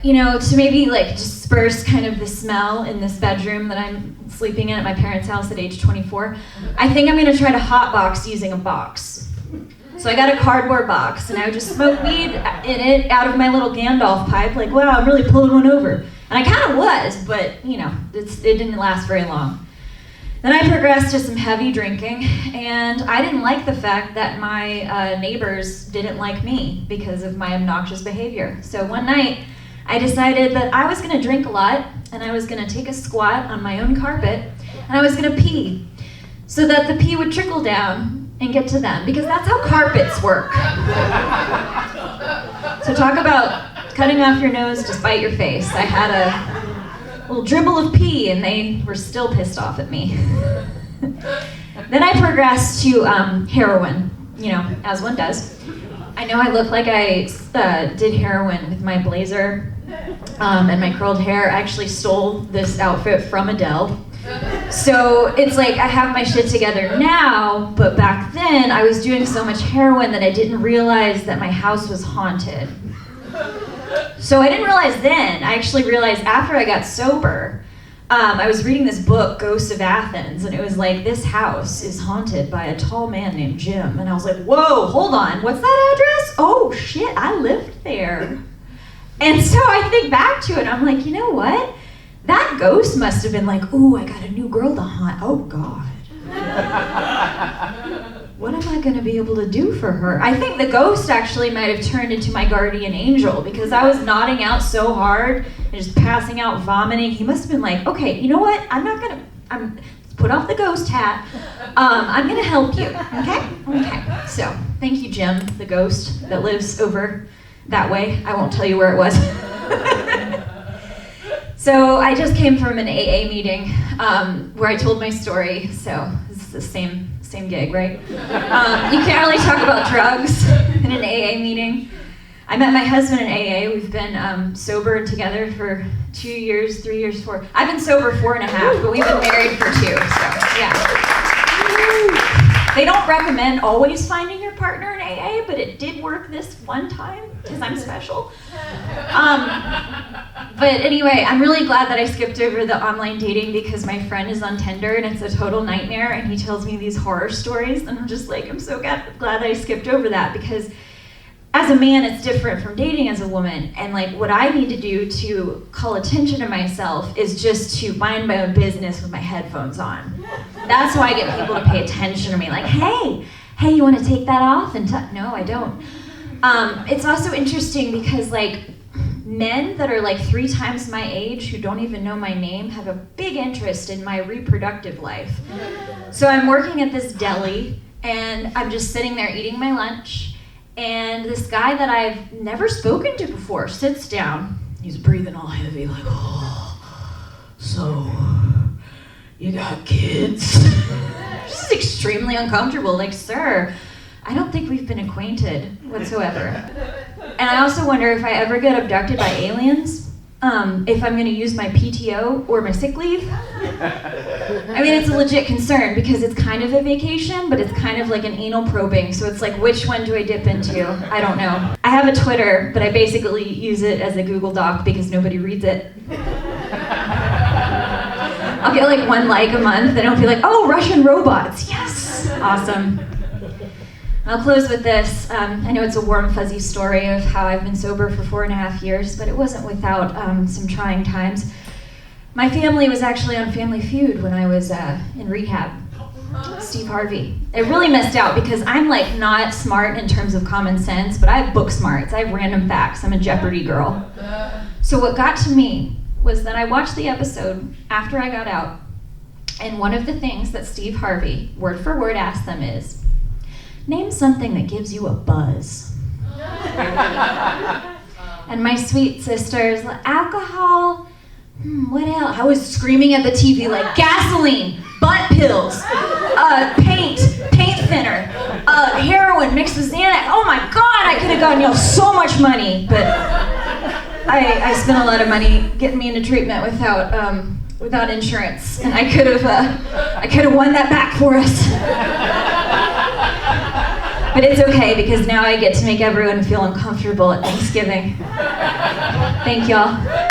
To maybe like disperse kind of the smell in this bedroom that I'm sleeping in at my parents' house at age 24, I think I'm gonna try to hotbox using a box. So I got a cardboard box and I would just smoke weed in it out of my little Gandalf pipe, like, wow, I'm really pulling one over. And I kind of was, but it didn't last very long. Then I progressed to some heavy drinking, and I didn't like the fact that my neighbors didn't like me because of my obnoxious behavior. So one night, I decided that I was gonna drink a lot, and I was gonna take a squat on my own carpet, and I was gonna pee, so that the pee would trickle down and get to them, because that's how carpets work. So talk about cutting off your nose to spite your face. I had a little dribble of pee, and they were still pissed off at me. Then I progressed to heroin, as one does. I know I look like I did heroin with my blazer and my curled hair. I actually stole this outfit from Adele. So it's like I have my shit together now, but back then I was doing so much heroin that I didn't realize that my house was haunted. So I didn't realize then. I actually realized after I got sober. I was reading this book, Ghosts of Athens, and it was like, this house is haunted by a tall man named Jim. And I was like, whoa, hold on, what's that address? Oh shit, I lived there. And so I think back to it, I'm like, you know what? That ghost must have been like, ooh, I got a new girl to haunt. Oh God. What am I gonna be able to do for her? I think the ghost actually might have turned into my guardian angel, because I was nodding out so hard and just passing out, vomiting. He must have been like, okay, you know what? I'm put off the ghost hat. I'm gonna help you, okay? Okay, so thank you, Jim, the ghost that lives over that way. I won't tell you where it was. So I just came from an AA meeting where I told my story, so this is the same gig, right? You can't really talk about drugs in an AA meeting. I met my husband in AA. We've been sober together for 2 years, 3 years, 4. I've been sober 4.5, but we've been married for 2, so yeah. They don't recommend always finding your partner in AA, but it did work this one time, because I'm special. But anyway, I'm really glad that I skipped over the online dating, because my friend is on Tinder and it's a total nightmare, and he tells me these horror stories, and I'm just like, I'm so glad that I skipped over that, because as a man, it's different from dating as a woman. And like, what I need to do to call attention to myself is just to mind my own business with my headphones on. That's how I get people to pay attention to me. Like, hey, you want to take that off? And no, I don't. It's also interesting because like men that are like 3 times my age who don't even know my name have a big interest in my reproductive life. So I'm working at this deli and I'm just sitting there eating my lunch. And this guy that I've never spoken to before sits down. He's breathing all heavy, like, oh, so you got kids? Just extremely uncomfortable, like, sir, I don't think we've been acquainted whatsoever. And I also wonder if I ever get abducted by aliens, if I'm gonna use my PTO or my sick leave. I mean, it's a legit concern because it's kind of a vacation, but it's kind of like an anal probing. So it's like, which one do I dip into? I don't know. I have a Twitter, but I basically use it as a Google Doc because nobody reads it. I'll get like 1 like a month and I'll be like, oh, Russian robots, yes, awesome. I'll close with this. I know it's a warm, fuzzy story of how I've been sober for 4.5 years, but it wasn't without some trying times. My family was actually on Family Feud when I was in rehab. Steve Harvey. It really missed out because I'm like not smart in terms of common sense, but I have book smarts. I have random facts. I'm a Jeopardy girl. So what got to me was that I watched the episode after I got out, and one of the things that Steve Harvey, word for word, asked them is, name something that gives you a buzz. And my sweet sisters, alcohol, what else? I was screaming at the TV like gasoline, butt pills, paint thinner, heroin mixed with Xanax. Oh my God, I could have gotten so much money, but I spent a lot of money getting me into treatment without insurance, and I could have won that back for us. But it's okay because now I get to make everyone feel uncomfortable at Thanksgiving. Thank y'all.